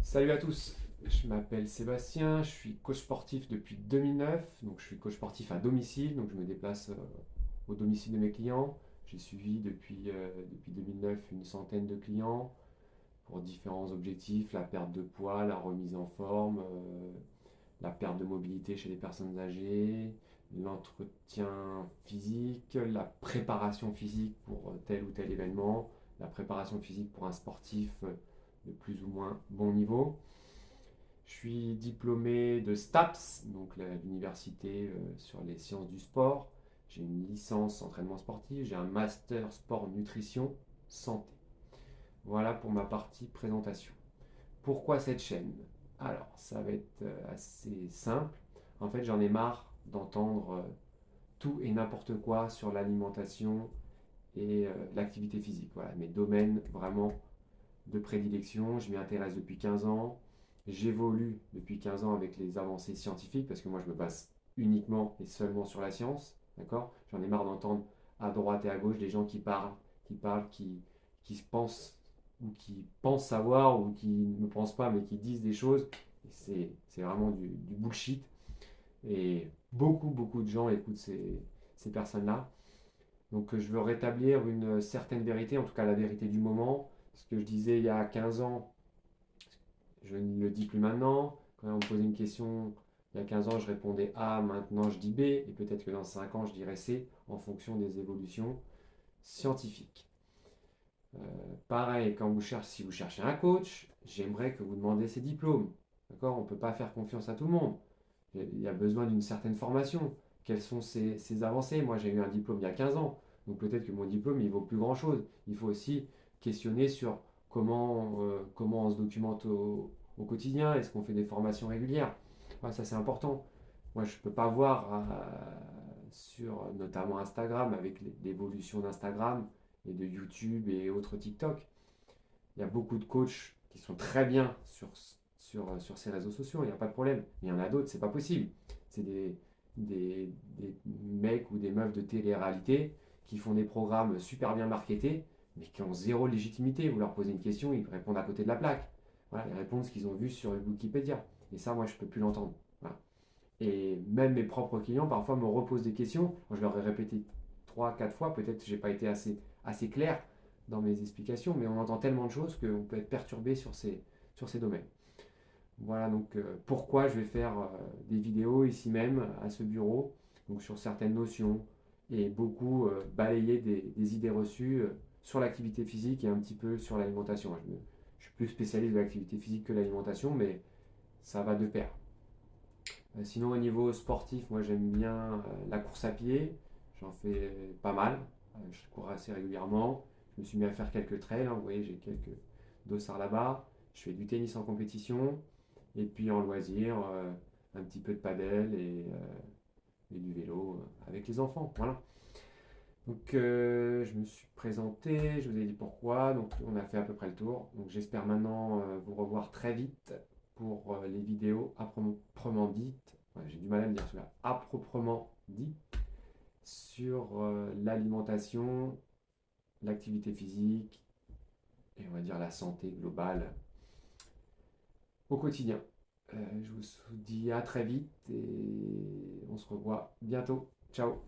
Salut à tous, je m'appelle Sébastien, je suis coach sportif depuis 2009, donc je suis coach sportif à domicile, donc je me déplace au domicile de mes clients. J'ai suivi depuis 2009 une centaine de clients pour différents objectifs, la perte de poids, la remise en forme, la perte de mobilité chez les personnes âgées, l'entretien physique, la préparation physique pour tel ou tel événement, la préparation physique pour un sportif de plus ou moins bon niveau. Je suis diplômé de STAPS, donc l'université sur les sciences du sport. J'ai une licence entraînement sportif, j'ai un master sport nutrition santé. Voilà pour ma partie présentation. Pourquoi cette chaîne? Alors, ça va être assez simple. En fait, j'en ai marre d'entendre tout et n'importe quoi sur l'alimentation et l'activité physique. Voilà, mes domaines vraiment de prédilection. Je m'y intéresse depuis 15 ans. J'évolue depuis 15 ans avec les avancées scientifiques parce que moi je me base uniquement et seulement sur la science. D'accord. J'en ai marre d'entendre à droite et à gauche des gens qui se pensent ou qui pensent savoir ou qui ne pensent pas mais qui disent des choses. C'est vraiment du bullshit. Et beaucoup de gens écoutent ces personnes-là. Donc je veux rétablir une certaine vérité, en tout cas la vérité du moment. Ce que je disais il y a 15 ans, je ne le dis plus maintenant. Quand on me posait une question il y a 15 ans, je répondais A, maintenant je dis B, et peut-être que dans 5 ans, je dirai C, en fonction des évolutions scientifiques. Euh, Pareil, si vous cherchez un coach, j'aimerais que vous demandez ses diplômes. D'accord. On ne peut pas faire confiance à tout le monde. Il y a besoin d'une certaine formation. Quelles sont ses avancées? Moi, j'ai eu un diplôme il y a 15 ans, donc peut-être que mon diplôme, il vaut plus grand-chose. Il faut aussi questionner sur comment on se documente au quotidien. Est-ce qu'on fait des formations régulières? Ouais, ça, c'est important. Moi, je ne peux pas voir sur notamment Instagram, avec l'évolution d'Instagram et de YouTube et autres TikTok. Il y a beaucoup de coachs qui sont très bien sur ces réseaux sociaux, il n'y a pas de problème. Mais il y en a d'autres, c'est pas possible. C'est des mecs ou des meufs de télé-réalité qui font des programmes super bien marketés, mais qui ont zéro légitimité. Vous leur posez une question, ils répondent à côté de la plaque. Voilà, ils répondent ce qu'ils ont vu sur Wikipédia. Et ça, moi, je ne peux plus l'entendre. Voilà. Et même mes propres clients, parfois, me reposent des questions. Moi, je leur ai répété 3, 4 fois, peut-être que je n'ai pas été assez clair dans mes explications, mais on entend tellement de choses qu'on peut être perturbé sur ces domaines. Voilà donc pourquoi je vais faire des vidéos ici même, à ce bureau, donc sur certaines notions, et beaucoup balayer des idées reçues sur l'activité physique et un petit peu sur l'alimentation. Je suis plus spécialiste de l'activité physique que l'alimentation, mais ça va de pair. Sinon, au niveau sportif, moi j'aime bien la course à pied. J'en fais pas mal. Je cours assez régulièrement. Je me suis mis à faire quelques trails, hein. Vous voyez, j'ai quelques dossards là-bas. Je fais du tennis en compétition. Et puis en loisir, un petit peu de padel et du vélo avec les enfants. Voilà. Donc je me suis présenté, je vous ai dit pourquoi. Donc on a fait à peu près le tour. Donc j'espère maintenant vous revoir très vite pour les vidéos à proprement dites. Ouais, j'ai du mal à le dire cela. À proprement dit sur l'alimentation, l'activité physique et on va dire la santé globale au quotidien. Je vous dis à très vite et on se revoit bientôt. Ciao.